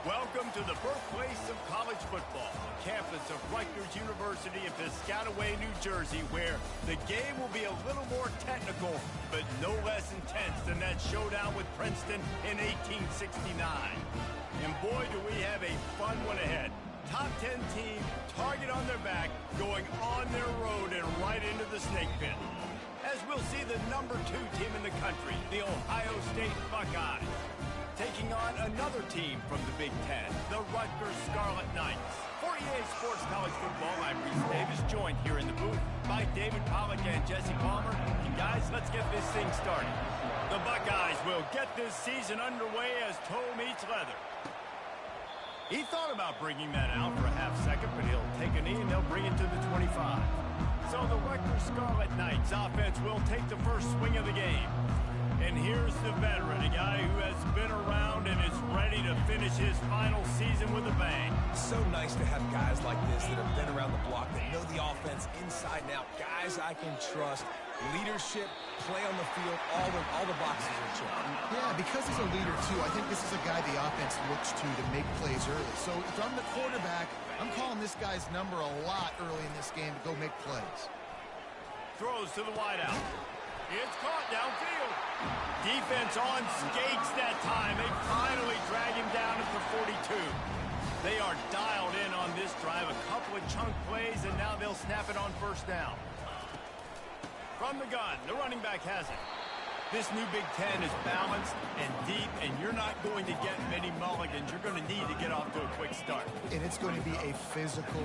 Welcome to the birthplace of college football, the campus of Rutgers University in Piscataway, New Jersey, where the game will be a little more technical, but no less intense than that showdown with Princeton in 1869. And boy, do we have a fun one ahead. Top 10 team, target on their back, going on their road and right into the snake pit. As we'll see the number 2 team in the country, the Ohio State Buckeyes, taking on another team from the Big Ten, the Rutgers Scarlet Knights. For EA Sports College Football, I'm Reese Davis, joined here in the booth by David Pollack and Jesse Palmer. And guys, let's get this thing started. The Buckeyes will get this season underway as toe meets leather. He thought about bringing that out for a half second, but he'll take a knee and they'll bring it to the 25. So the Rutgers Scarlet Knights offense will take the first swing of the game. And here's the veteran, a guy who has been around and is ready to finish his final season with a bang. So nice to have guys like this that have been around the block, that know the offense inside and out. Guys I can trust. Leadership, play on the field, all the boxes are checked. Yeah, because he's a leader, too, I think this is a guy the offense looks to make plays early. So if I'm the quarterback, I'm calling this guy's number a lot early in this game to go make plays. Throws to the wideout. It's caught downfield. Defense on skates that time. They finally drag him down at the 42. They are dialed in on this drive. A couple of chunk plays, and now they'll snap it on first down. From the gun, the running back has it. This new Big Ten is balanced and deep, and you're not going to get many mulligans. You're going to need to get off to a quick start. And it's going to be a physical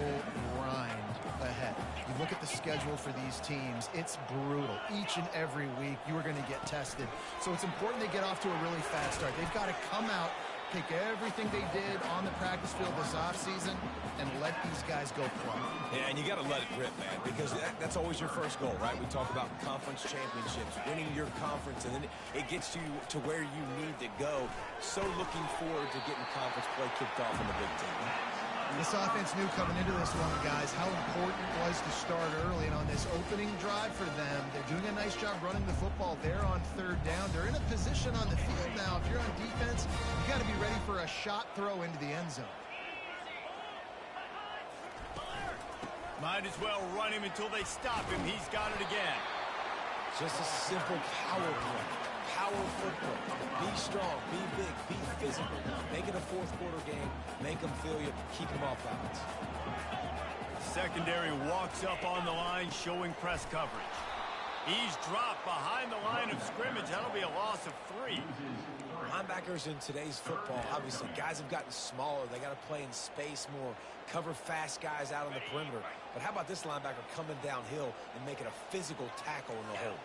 grind ahead. You look at the schedule for these teams, it's brutal. Each and every week, you are going to get tested. So it's important they get off to a really fast start. They've got to come out, take everything they did on the practice field this offseason, and let these guys go play. Yeah, and you got to let it rip, man, because that's always your first goal, right? We talk about conference championships, winning your conference, and then it gets you to where you need to go. So looking forward to getting conference play kicked off in the Big Ten. This offense knew coming into this one, guys, how important it was to start early. And on this opening drive for them, they're doing a nice job running the football. They're on third down. They're in a position on the field now. If you're on defense, you got to be ready for a shot throw into the end zone. Might as well run him until they stop him. He's got it again. Just a simple power play. Power football. Be strong, be big, be physical. Make it a fourth quarter game. Make them feel you. Keep them off balance. Secondary walks up on the line, showing press coverage. He's dropped behind the line of scrimmage. That'll be a loss of 3. Linebackers in today's football, obviously, guys have gotten smaller. They got to play in space more, cover fast guys out on the perimeter. But how about this linebacker coming downhill and making a physical tackle in the hole?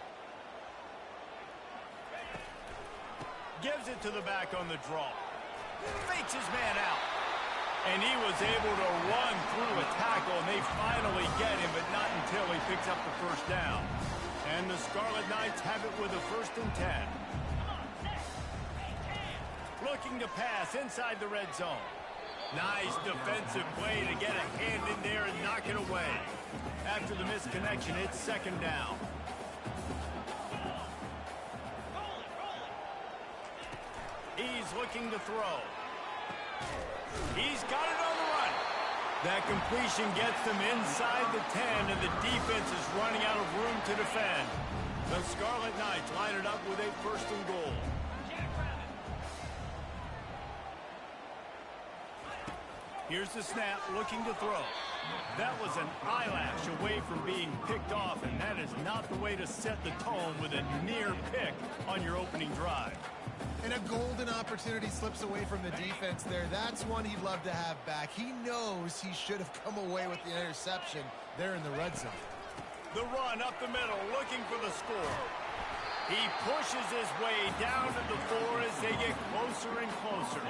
Gives it to the back on the draw. Fakes his man out. And he was able to run through a tackle, and they finally get him, but not until he picks up the first down. And the Scarlet Knights have it with a 1st and 10. Looking to pass inside the red zone. Nice defensive play to get a hand in there and knock it away. After the misconnection, it's 2nd down. He's looking to throw. He's got it on the run. That completion gets them inside the 10, and the defense is running out of room to defend. The Scarlet Knights line it up with a 1st and goal. Here's the snap, looking to throw. That was an eyelash away from being picked off, and that is not the way to set the tone with a near pick on your opening drive. And a golden opportunity slips away from the defense there. That's one he'd love to have back. He knows he should have come away with the interception there in the red zone. The run up the middle, looking for the score. He pushes his way down to the 4 as they get closer and closer.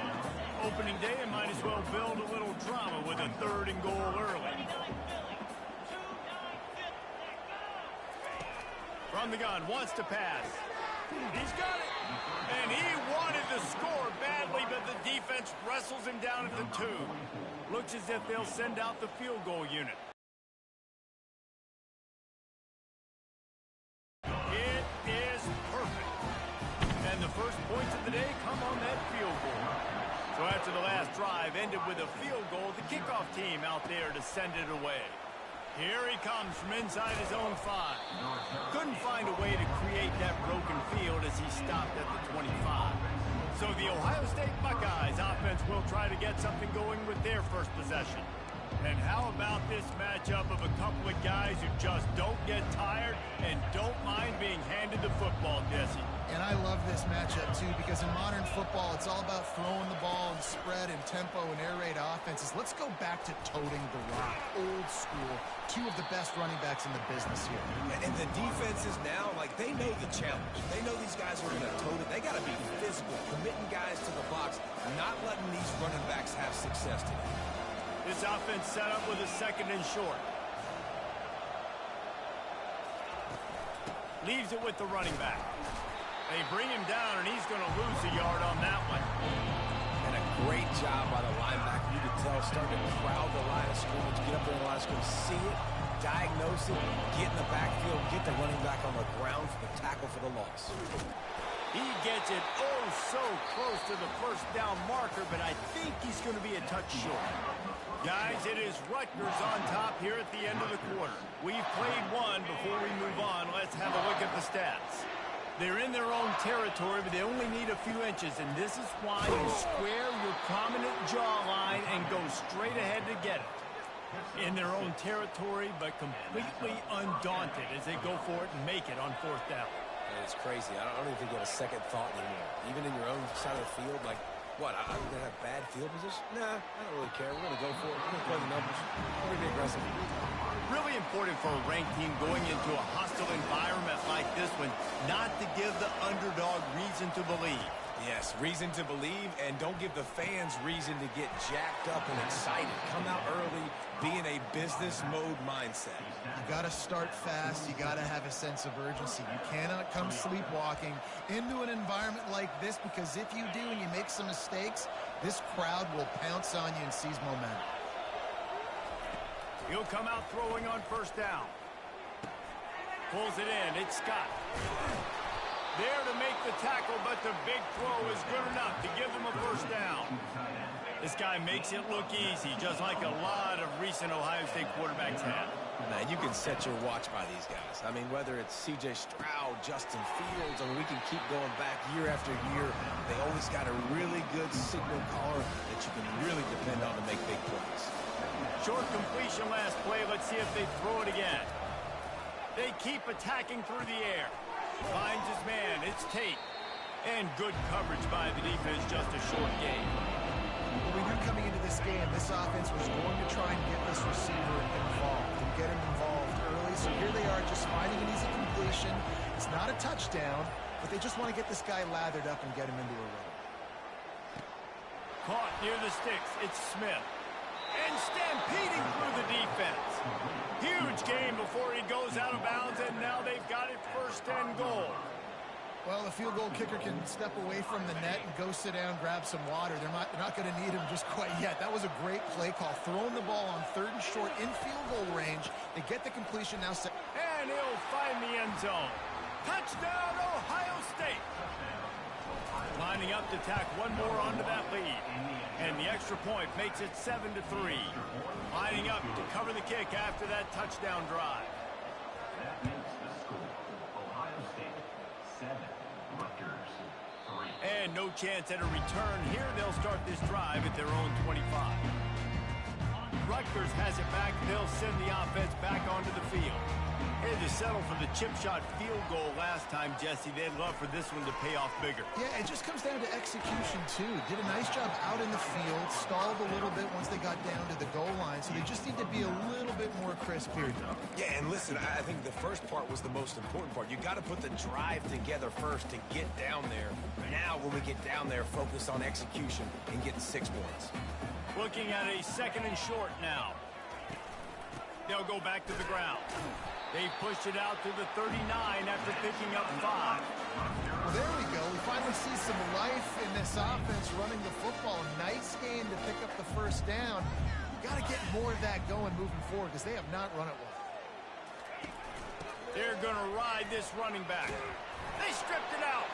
Opening day, and might as well build a little drama with a 3rd and goal early. From the gun, wants to pass. He's got it. And he wanted to score badly, but the defense wrestles him down at the 2. Looks as if they'll send out the field goal unit. It is perfect. And the first points of the day come on that field goal. So after the last drive ended with a field goal, the kickoff team out there to send it away. Here he comes from inside his own 5. Couldn't find a way to create that broken field as he stopped at the 25. So the Ohio State Buckeyes offense will try to get something going with their first possession. And how about this matchup of a couple of guys who just don't get tired and don't mind being handed the football, Jesse? And I love this matchup, too, because in modern football, it's all about throwing the ball and spread and tempo and air raid offenses. Let's go back to toting the rock, old school. 2 of the best running backs in the business here. And the defenses now, like, they know the challenge. They know these guys are going to tote it. They got to be physical, committing guys to the box, not letting these running backs have success today. This offense set up with a 2nd and short. Leaves it with the running back. They bring him down, and he's going to lose a yard on that one. And a great job by the linebacker. You could tell, starting to crowd the line of scrimmage, get up there in the line of scrimmage, see it, diagnose it, get in the backfield, get the running back on the ground for the tackle for the loss. He gets it so close to the first down marker, but I think he's going to be a touch short. Guys, it is Rutgers on top here at the end of the quarter. We've played one. Before we move on, let's have a look at the stats. They're in their own territory, but they only need a few inches, and this is why you square your prominent jawline and go straight ahead to get it. In their own territory, but completely undaunted as they go for it and make it on 4th down. Man, it's crazy. I don't even think you have a second thought anymore. Even in your own side of the field, like, what, I'm going to have bad field position? Nah, I don't really care. We're going to go for it. We're going to play the numbers. We're going to be aggressive. Really important for a ranked team going into a hostile environment like this one, not to give the underdog reason to believe. Yes, reason to believe, and don't give the fans reason to get jacked up and excited. Come out early, be in a business mode mindset. You got to start fast. You got to have a sense of urgency. You cannot come sleepwalking into an environment like this, because if you do and you make some mistakes, this crowd will pounce on you and seize momentum. He'll come out throwing on 1st down. Pulls it in. It's Scott. There to make the tackle, but the big throw is good enough to give them a 1st down. This guy makes it look easy, just like a lot of recent Ohio State quarterbacks have. Now, you can set your watch by these guys. I mean, whether it's C.J. Stroud, Justin Fields, I mean, we can keep going back year after year. They always got a really good signal caller that you can really depend on to make big plays. Short completion last play. Let's see if they throw it again. They keep attacking through the air. Finds his man. It's Tate. And good coverage by the defense. Just a short gain. Well, we knew coming into this game, this offense was going to try and get this receiver involved and get him involved early. So here they are just finding an easy completion. It's not a touchdown, but they just want to get this guy lathered up and get him into a rhythm. Caught near the sticks. It's Smith. And stampeding through the defense. Huge gain before he goes out of bounds, and now they've got it 1st and goal. Well, the field goal kicker can step away from the net and go sit down, grab some water. They're not going to need him just quite yet. That was a great play call. Throwing the ball on 3rd and short in field goal range. They get the completion now. And he'll find the end zone. Touchdown, Ohio State. Lining up to tack one more onto that lead. And the extra point makes it 7-3. Lining up to cover the kick after that touchdown drive. That makes the score Ohio State 7, Rutgers 3. And no chance at a return here. They'll start this drive at their own 25. Rutgers has it back. They'll send the offense back onto the field. They had to settle for the chip shot field goal last time, Jesse. They'd love for this one to pay off bigger. Yeah, it just comes down to execution, too. Did a nice job out in the field, stalled a little bit once they got down to the goal line, so they just need to be a little bit more crisp here. Yeah, and listen, I think the first part was the most important part. You got to put the drive together first to get down there. Now, when we get down there, focus on execution and getting 6 points. Looking at a 2nd and short now. They'll go back to the ground. They pushed it out to the 39 after picking up 5. Well, there we go. We finally see some life in this offense running the football. Nice game to pick up the 1st down. You got to get more of that going moving forward because they have not run it well. They're going to ride this running back. They stripped it out.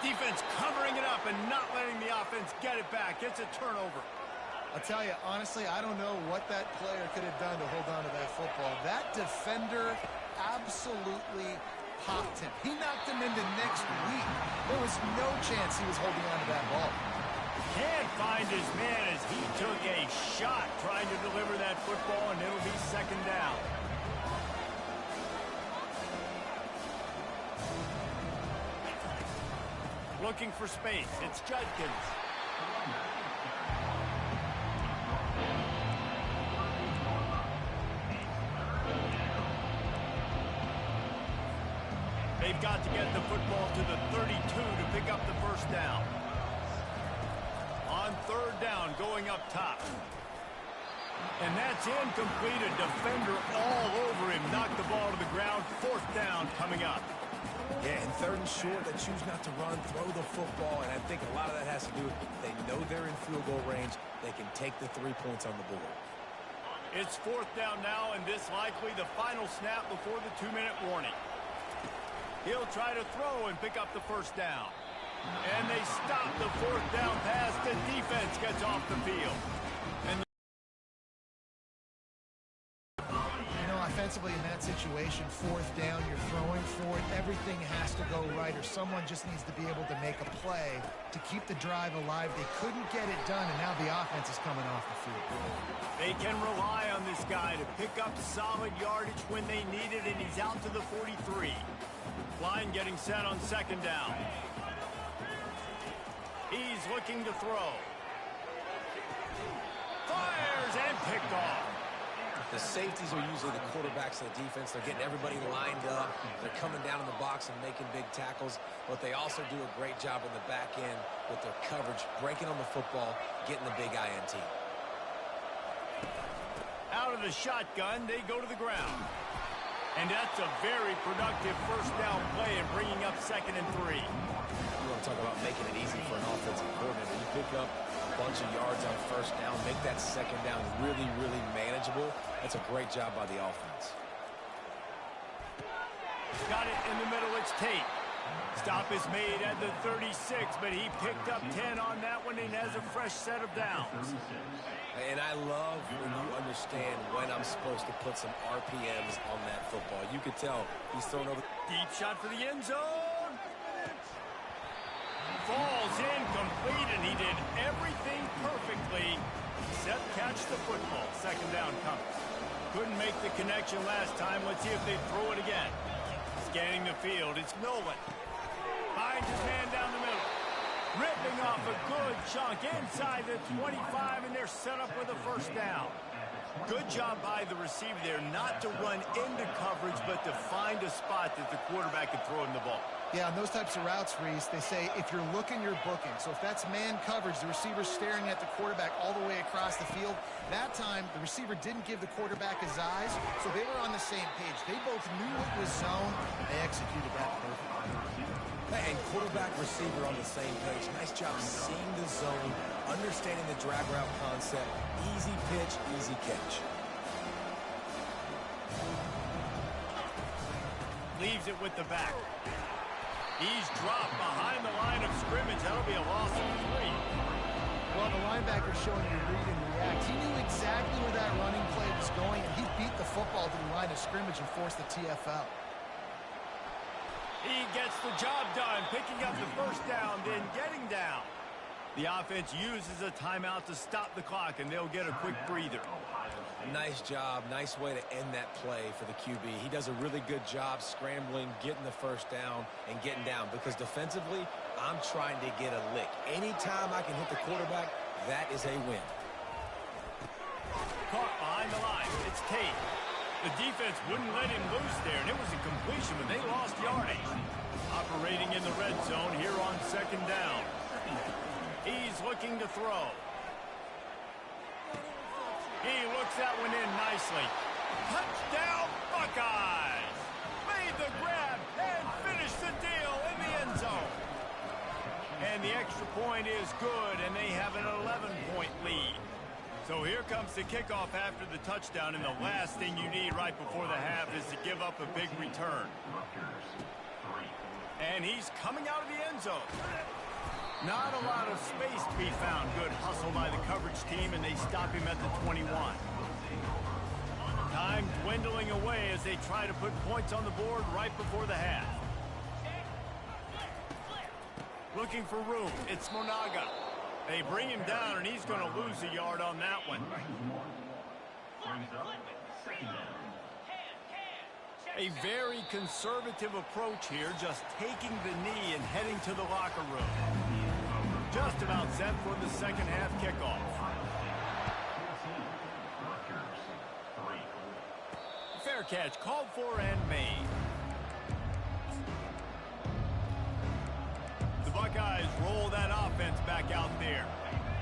Defense covering it up and not letting the offense get it back. It's a turnover. I'll tell you, honestly, I don't know what that player could have done to hold on to that football. That defender absolutely popped him. He knocked him into next week. There was no chance he was holding on to that ball. Can't find his man as he took a shot trying to deliver that football, and it'll be second down. Looking for space. It's Judkins. They've got to get the football to the 32 to pick up the first down. On third down, going up top. And that's incomplete. A defender all over him. Knocked the ball to the ground. Fourth down coming up. Yeah, and third and short, they choose not to run, throw the football, and I think a lot of that has to do with they know they're in field goal range. They can take the 3 points on the board. It's fourth down now, and this likely the final snap before the 2-minute warning. He'll try to throw and pick up the first down. And they stop the fourth down pass. The defense gets off the field. And offensively in that situation, fourth down, you're throwing for it. Everything has to go right, or someone just needs to be able to make a play to keep the drive alive. They couldn't get it done, and now the offense is coming off the field. They can rely on this guy to pick up solid yardage when they need it, and he's out to the 43. Line getting set on second down. He's looking to throw. Fires and picked off. The safeties are usually the quarterbacks of the defense. They're getting everybody lined up. They're coming down in the box and making big tackles. But they also do a great job in the back end with their coverage, breaking on the football, getting the big INT. Out of the shotgun, they go to the ground. And that's a very productive first down play and bringing up 2nd and 3. You want to talk about making it easy for an offensive coordinator. You pick up a bunch of yards on first down, make that second down really, really manageable. That's a great job by the offense. Got it in the middle. It's Tate. Stop is made at the 36, but he picked up 10 on that one and has a fresh set of downs. And I love when you understand when I'm supposed to put some RPMs on that football. You could tell he's throwing over. Deep shot for the end zone. Falls incomplete, and he did everything perfectly except catch the football. Second down coming. Couldn't make the connection last time. Let's see if they throw it again. Scanning the field, it's Nolan. Finds his man down the middle. Ripping off a good chunk inside the 25, and they're set up with a first down. Good job by the receiver there not to run into coverage, but to find a spot that the quarterback can throw him the ball. Yeah, on those types of routes, Reese, they say if you're looking, you're booking. So if that's man coverage, the receiver's staring at the quarterback all the way across the field. That time, the receiver didn't give the quarterback his eyes, so they were on the same page. They both knew it was zone. They executed that perfectly. And quarterback, receiver on the same page. Nice job seeing the zone, understanding the drag route concept. Easy pitch, easy catch. Leaves it with the back. He's dropped behind the line of scrimmage. That'll be a loss of 3. Well, the linebacker's showing you read and react. He knew exactly where that running play was going, and he beat the football to the line of scrimmage and forced the TFL. He gets the job done, picking up the first down, then getting down. The offense uses a timeout to stop the clock, and they'll get a quick breather. Nice job. Nice way to end that play for the QB. He does a really good job scrambling, getting the first down, and getting down. Because defensively, I'm trying to get a lick. Anytime I can hit the quarterback, that is a win. Caught behind the line. It's Tate. The defense wouldn't let him loose there, and it was a completion, but they lost yardage. Operating in the red zone here on second down. He's looking to throw. He looks that one in nicely. Touchdown, Buckeyes! Made the grab and finished the deal in the end zone. And the extra point is good, and they have an 11-point lead. So here comes the kickoff after the touchdown, and the last thing you need right before the half is to give up a big return. And he's coming out of the end zone. Not a lot of space to be found. Good hustle by the coverage team, and they stop him at the 21. Time dwindling away as they try to put points on the board right before the half. Looking for room. It's Monaga. They bring him down, and he's going to lose a yard on that one. A very conservative approach here, just taking the knee and heading to the locker room. Just about set for the second half kickoff. Fair catch, called for and made. The Buckeyes roll that offense back out there.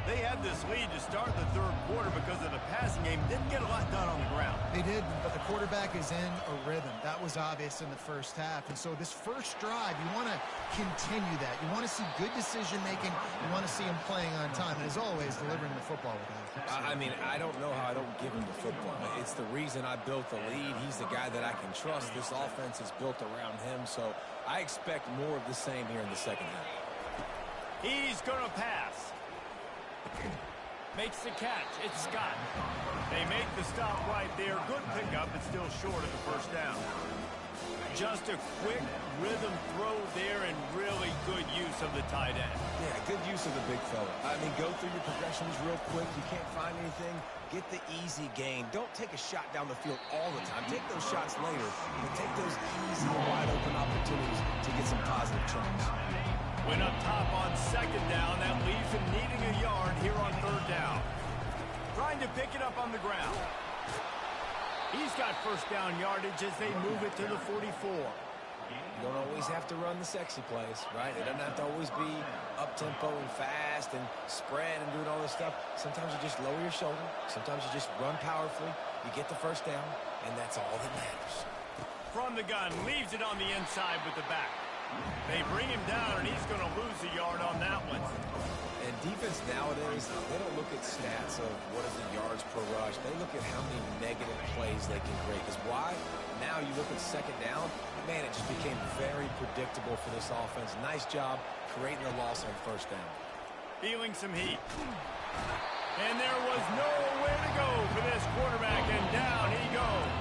They had this lead to start the third quarter because of the passing game. Didn't get a lot done on the ground. They did, but the quarterback is in a rhythm. That was obvious in the first half. And so this first drive, you want to continue that. You want to see good decision-making. You want to see him playing on time. And as always, delivering the football with him. I mean, I don't know how I don't give him the football. It's the reason I built the lead. He's the guy that I can trust. This offense is built around him. So I expect more of the same here in the second half. He's going to pass. Makes the catch. It's Scott. They make the stop right there. Good pickup, but still short of the first down. Just a quick rhythm throw there and really good use of the tight end. Yeah, good use of the big fella. I mean, go through your progressions real quick. You can't find anything. Get the easy gain. Don't take a shot down the field all the time. Take those shots later, but take those easy, wide-open opportunities to get some positive turns. Went up top on second down. That leaves him needing a yard here on third down. Trying to pick it up on the ground. He's got first down yardage as they move it to the 44. You don't always have to run the sexy plays, right? It doesn't have to always be up-tempo and fast and spread and doing all this stuff. Sometimes you just lower your shoulder. Sometimes you just run powerfully. You get the first down, and that's all that matters. From the gun, leaves it on the inside with the back. They bring him down, and he's going to lose a yard on that one. And defense nowadays, they don't look at stats of what is the yards per rush. They look at how many negative plays they can create. Because why? Now you look at second down, man, it just became very predictable for this offense. Nice job creating the loss on first down. Feeling some heat. And there was nowhere to go for this quarterback, and down he goes.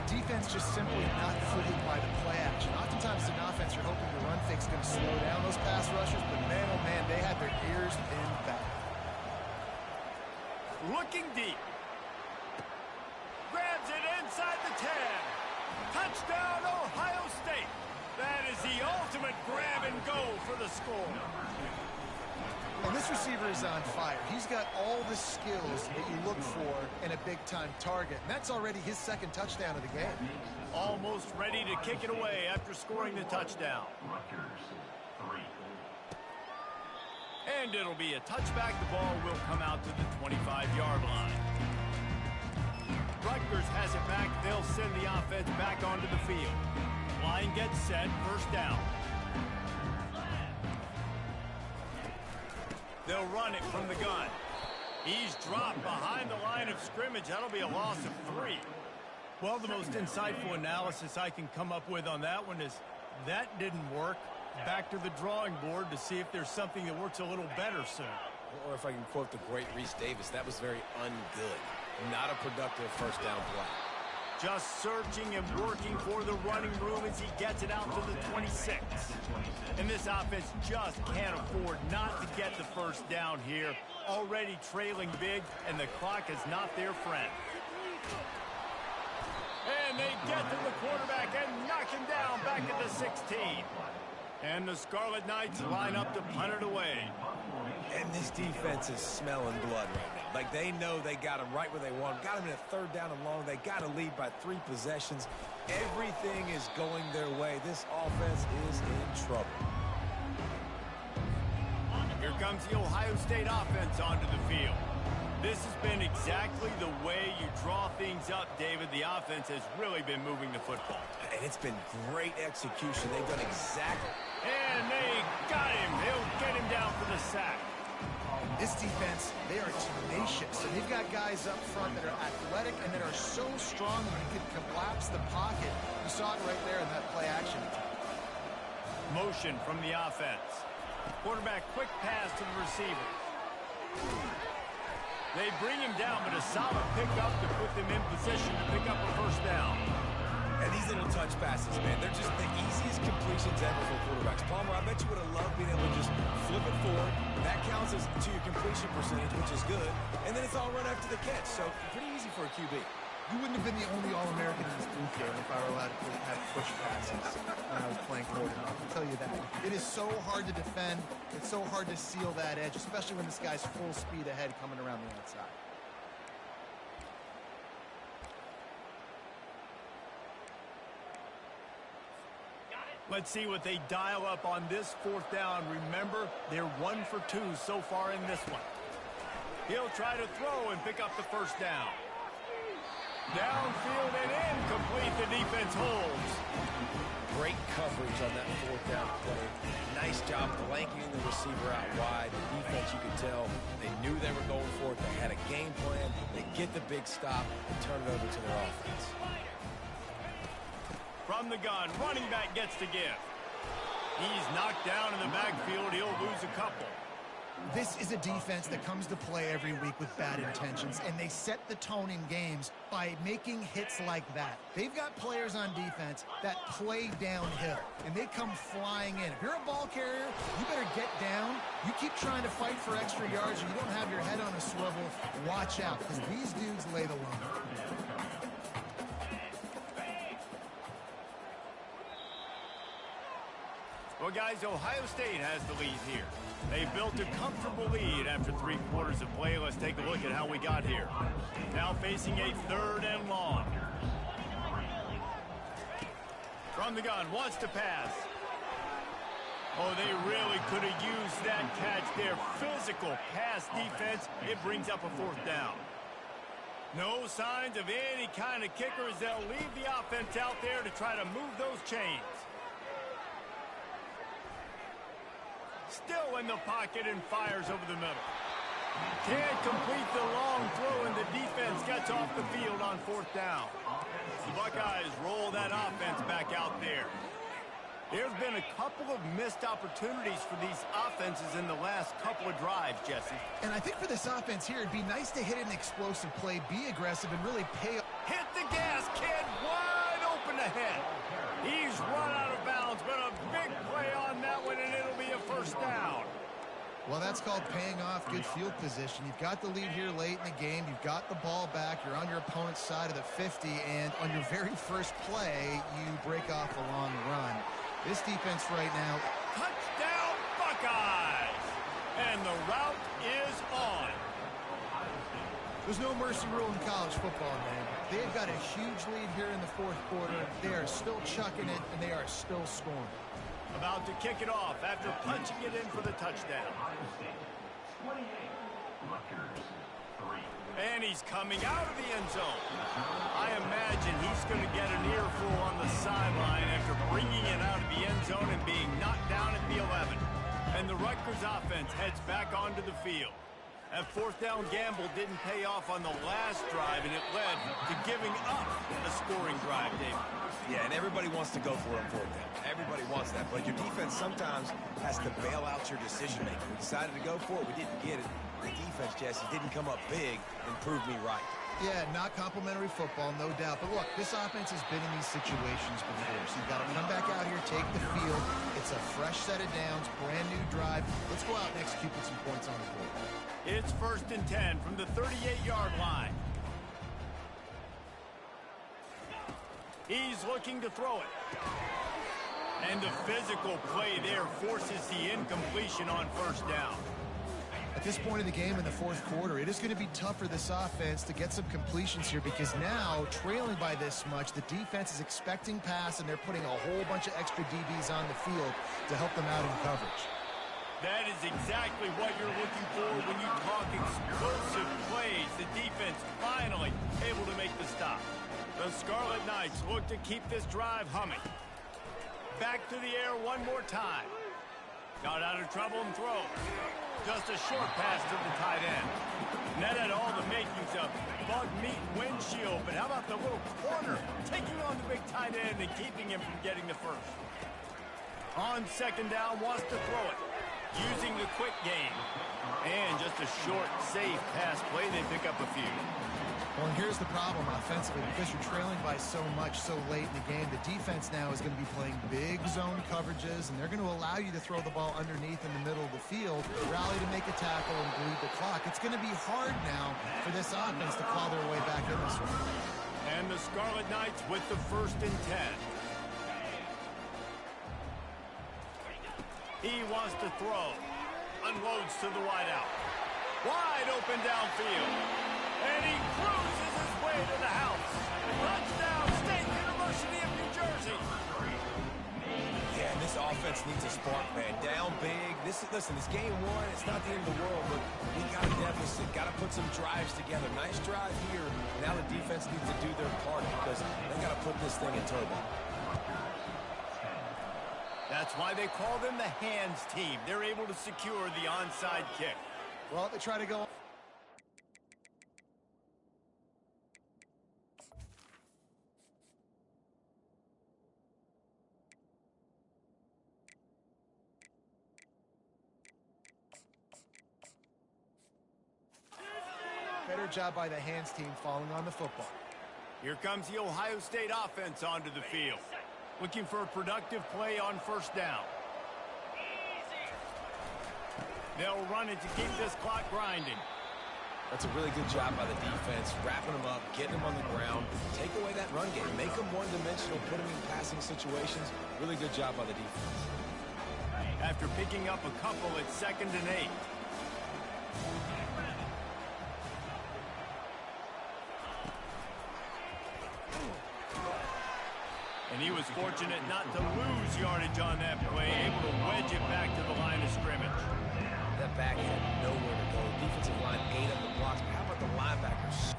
The defense just simply not fooled by the play action. Oftentimes in offense, you're hoping the run fake's going to slow down those pass rushers, but man, oh man, they had their ears in back. Looking deep. Grabs it inside the 10. Touchdown, Ohio State. That is the ultimate grab and go for the score. And this receiver is on fire. He's got all the skills that you look for in a big-time target. And that's already his second touchdown of the game. Almost ready to kick it away after scoring the touchdown. And it'll be a touchback. The ball will come out to the 25-yard line. Rutgers has it back. They'll send the offense back onto the field. Line gets set. First down. They'll run it from the gun. He's dropped behind the line of scrimmage. That'll be a loss of 3. Well, the most insightful analysis I can come up with on that one is that didn't work. Back to the drawing board to see if there's something that works a little better soon. Or if I can quote the great Reese Davis, that was very ungood. Not a productive first down play. Just searching and working for the running room as he gets it out to the 26. And this offense just can't afford not to get the first down here. Already trailing big, and the clock is not their friend. And they get to the quarterback and knock him down back at the 16. And the Scarlet Knights line up to punt it away. And this defense is smelling blood right now. Like, they know they got him right where they want him. Got him in a third down and long. They got to lead by 3 possessions. Everything is going their way. This offense is in trouble. Here comes the Ohio State offense onto the field. This has been exactly the way you draw things up, David. The offense has really been moving the football. And it's been great execution. They've done exactly. And they got him. They'll get him down for the sack. This defense, they are tenacious. And they've got guys up front that are athletic and that are so strong that you can collapse the pocket. You saw it right there in that play action. Motion from the offense. Quarterback quick pass to the receiver. They bring him down, but a solid pickup to put them in position to pick up a first down. And these little touch passes, man, they're just the easiest completions ever for quarterbacks. Palmer, I bet you would have loved being able to just flip it forward. That counts as to your completion percentage, which is good. And then it's all run after the catch, so pretty easy for a QB. You wouldn't have been the only All-American in this booth here if I were allowed to have push passes when I was playing quarterback. I'll tell you that. It is so hard to defend. It's so hard to seal that edge, especially when this guy's full speed ahead coming around the outside. Let's see what they dial up on this fourth down. Remember, they're 1 for 2 so far in this one. He'll try to throw and pick up the first down. Downfield and incomplete. The defense holds. Great coverage on that fourth down play. Nice job blanketing the receiver out wide. The defense, you could tell, they knew they were going for it. They had a game plan. They get the big stop and turn it over to their offense. From the gun, running back gets the gift. He's knocked down in the backfield. He'll lose a couple. This is a defense that comes to play every week with bad intentions, and they set the tone in games by making hits like that. They've got players on defense that play downhill, and they come flying in. If you're a ball carrier, you better get down. You keep trying to fight for extra yards, or you don't have your head on a swivel. Watch out, because these dudes lay the line. Well, guys, Ohio State has the lead here. They built a comfortable lead after 3 quarters of play. Let's take a look at how we got here. Now facing a 3rd and long. From the gun, wants to pass. Oh, they really could have used that catch there. Physical pass defense. It brings up a 4th down. No signs of any kind of kickers. They'll leave the offense out there to try to move those chains. Still in the pocket and fires over the middle. Can't complete the long throw, and the defense gets off the field on 4th down. The Buckeyes roll that offense back out there. There's been a couple of missed opportunities for these offenses in the last couple of drives, Jesse. And I think for this offense here, it'd be nice to hit an explosive play, be aggressive, and really pay. Hit the gas, kid. Wide open ahead. He's run out of bounds, but a big play on that one, and it'll be a 1st down. Well, that's called paying off good field position. You've got the lead here late in the game. You've got the ball back. You're on your opponent's side of the 50, and on your very first play, you break off a long run. This defense right now. Touchdown, Buckeyes! And the route is on. There's no mercy rule in college football, man. They've got a huge lead here in the 4th quarter. They are still chucking it, and they are still scoring. About to kick it off after punching it in for the touchdown. And he's coming out of the end zone. I imagine he's going to get an earful on the sideline after bringing it out of the end zone and being knocked down at the 11. And the Rutgers offense heads back onto the field. That 4th down gamble didn't pay off on the last drive, and it led to giving up a scoring drive, David. Yeah, and everybody wants to go for it on 4th down. Everybody wants that, but your defense sometimes has to bail out your decision-making. We decided to go for it. We didn't get it. The defense, Jesse, didn't come up big and prove me right. Yeah, not complimentary football, no doubt. But look, this offense has been in these situations before, so you've got to come back out here, take the field. It's a fresh set of downs, brand new drive. Let's go out and execute with some points on the board. It's 1st and 10 from the 38-yard line. He's looking to throw it. And the physical play there forces the incompletion on 1st down. At this point in the game in the 4th quarter, it is going to be tough for this offense to get some completions here because now, trailing by this much, the defense is expecting pass, and they're putting a whole bunch of extra DBs on the field to help them out in coverage. That is exactly what you're looking for when you talk explosive plays. The defense finally able to make the stop. The Scarlet Knights look to keep this drive humming. Back to the air one more time. Got out of trouble and throw. Just a short pass to the tight end. And that had all the makings of bug meat windshield, but how about the little corner taking on the big tight end and keeping him from getting the first? On second down, wants to throw it. Using the quick game. And just a short, safe pass play. They pick up a few. Well, and here's the problem offensively. Because you're trailing by so much so late in the game, the defense now is going to be playing big zone coverages, and they're going to allow you to throw the ball underneath in the middle of the field, rally to make a tackle, and bleed the clock. It's going to be hard now for this offense to claw their way back in this one. And the Scarlet Knights with the 1st and 10. He wants to throw. Unloads to the wideout. Wide open downfield. And he cruises his way to the house. Touchdown, State University of New Jersey. Yeah, and this offense needs a spark, man. Down big. Listen, this game one, it's not the end of the world, but we got a deficit. Got to put some drives together. Nice drive here. Now the defense needs to do their part because they got to put this thing in turbo. That's why they call them the hands team. They're able to secure the onside kick. Well, they try to go. Better job by the hands team falling on the football. Here comes the Ohio State offense onto the field. Looking for a productive play on 1st down. They'll run it to keep this clock grinding. That's a really good job by the defense, wrapping them up, getting them on the ground, take away that run game, make them one-dimensional, put them in passing situations. Really good job by the defense. After picking up a couple, it's 2nd and 8. And he was fortunate not to lose yardage on that play, able to wedge it back to the line of scrimmage. That back had nowhere to go. Defensive line ate up the blocks, but how about the linebackers?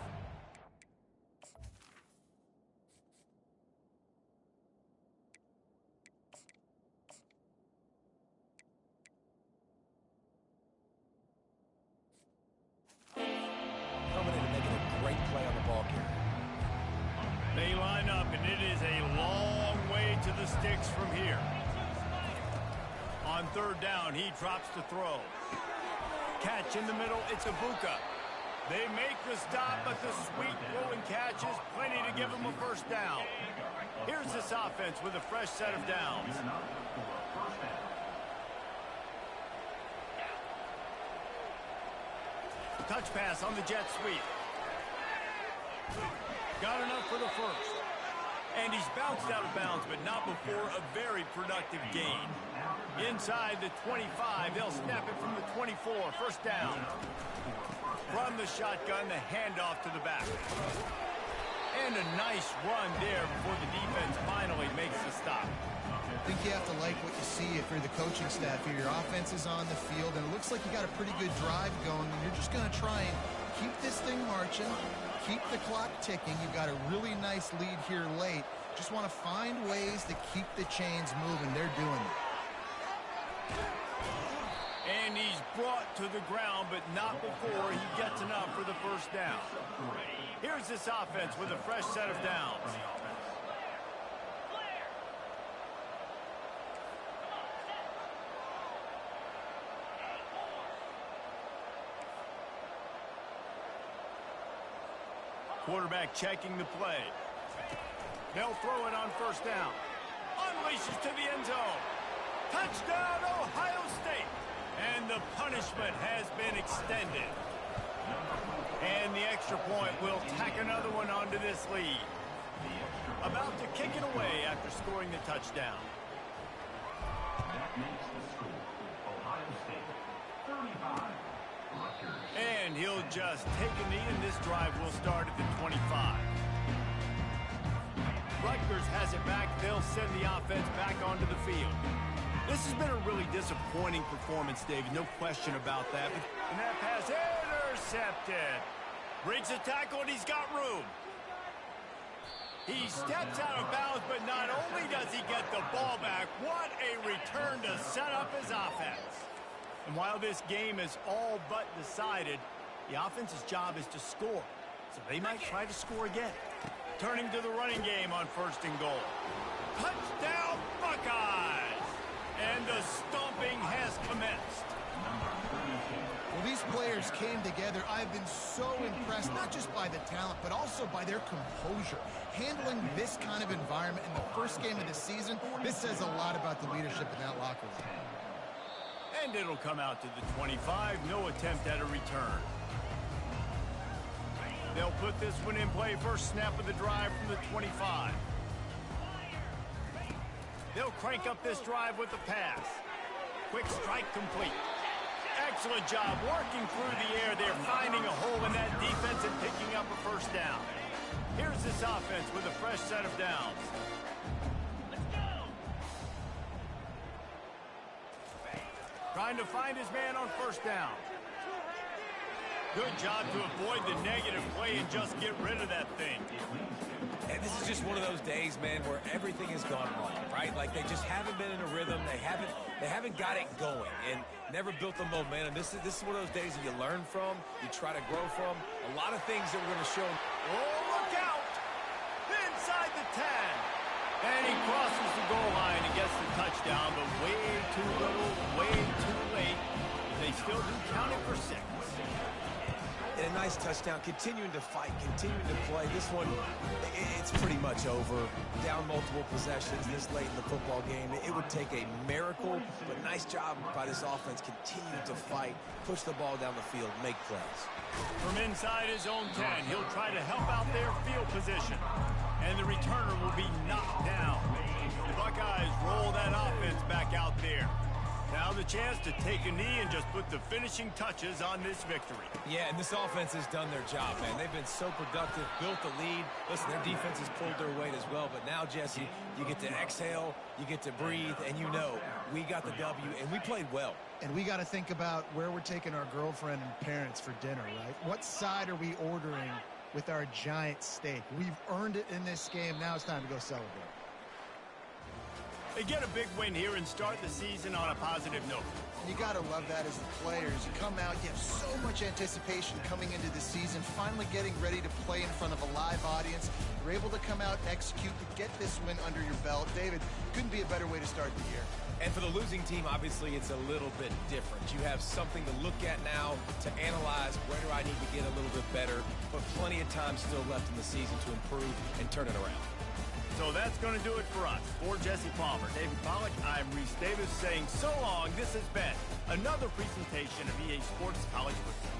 Coming in and making a great play on the ball carrier. They line up, and it is a long way to the sticks from here. On 3rd down, he drops to throw. Catch in the middle, it's Ibuka. They make the stop, but the sweet rolling catch is plenty to give them a 1st down. Here's this offense with a fresh set of downs. Touch pass on the jet sweep. Got enough for the 1st. And he's bounced out of bounds, but not before a very productive gain. Inside the 25, they'll snap it from the 24, 1st down. From the shotgun, the handoff to the back. And a nice run there before the defense finally makes the stop. I think you have to like what you see if you're the coaching staff here. Your offense is on the field, and it looks like you got a pretty good drive going, and you're just going to try and keep this thing marching, keep the clock ticking. You've got a really nice lead here late. Just want to find ways to keep the chains moving. They're doing it. And he's brought to the ground, but not before he gets enough for the 1st down. Here's this offense with a fresh set of downs. Quarterback checking the play. They'll throw it on 1st down. Unleashes to the end zone. Touchdown, Ohio State. And the punishment has been extended. And the extra point will tack another one onto this lead. About to kick it away after scoring the touchdown. That makes the score Ohio State 35. Rutgers. And he'll just take a knee, and this drive will start at the 25. Rutgers has it back. They'll send the offense back onto the field. This has been a really disappointing performance, David. No question about that. And that pass intercepted. Breaks the tackle, and he's got room. He steps out of bounds, but not only does he get the ball back, what a return to set up his offense. And while this game is all but decided, the offense's job is to score. So they might try to score again. Turning to the running game on 1st and goal. Touchdown, Buckeyes! And the stomping has commenced. Well, these players came together. I've been so impressed, not just by the talent, but also by their composure. Handling this kind of environment in the first game of the season, this says a lot about the leadership in that locker room. And it'll come out to the 25. No attempt at a return. They'll put this one in play. First snap of the drive from the 25. They'll crank up this drive with the pass. Quick strike complete. Excellent job working through the air. They're finding a hole in that defense and picking up a first down. Here's this offense with a fresh set of downs. Trying to find his man on first down. Good job to avoid the negative play and just get rid of that thing. And this is just one of those days, man, where everything has gone wrong, right? Like they just haven't been in a rhythm. They haven't got it going and never built the momentum. This is one of those days that you learn from, you try to grow from. A lot of things that we're going to show. Oh, look out! Inside the 10. And he crosses the goal line and gets the touchdown, but way too little, way too late. They still do count it for 6. And a nice touchdown, continuing to fight, continuing to play. This one, it's pretty much over. Down multiple possessions this late in the football game. It would take a miracle, but nice job by this offense continuing to fight, push the ball down the field, make plays. From inside his own 10, he'll try to help out their field position. And the returner will be knocked down. The Buckeyes roll that offense back out there. Now the chance to take a knee and just put the finishing touches on this victory. Yeah, and this offense has done their job, man. They've been so productive, built the lead. Listen, their defense has pulled their weight as well. But now, Jesse, you get to exhale, you get to breathe, and you know we got the W, and we played well. And we got to think about where we're taking our girlfriend and parents for dinner, right? What side are we ordering with our giant steak? We've earned it in this game. Now it's time to go celebrate. They get a big win here and start the season on a positive note. You got to love that as the players. You come out, you have so much anticipation coming into the season, finally getting ready to play in front of a live audience. You're able to come out and execute to get this win under your belt. David, couldn't be a better way to start the year. And for the losing team, obviously, it's a little bit different. You have something to look at now, to analyze where do I need to get a little bit better, but plenty of time still left in the season to improve and turn it around. So that's going to do it for us. For Jesse Palmer, David Pollack, I'm Reese Davis saying so long. This has been another presentation of EA Sports College Football.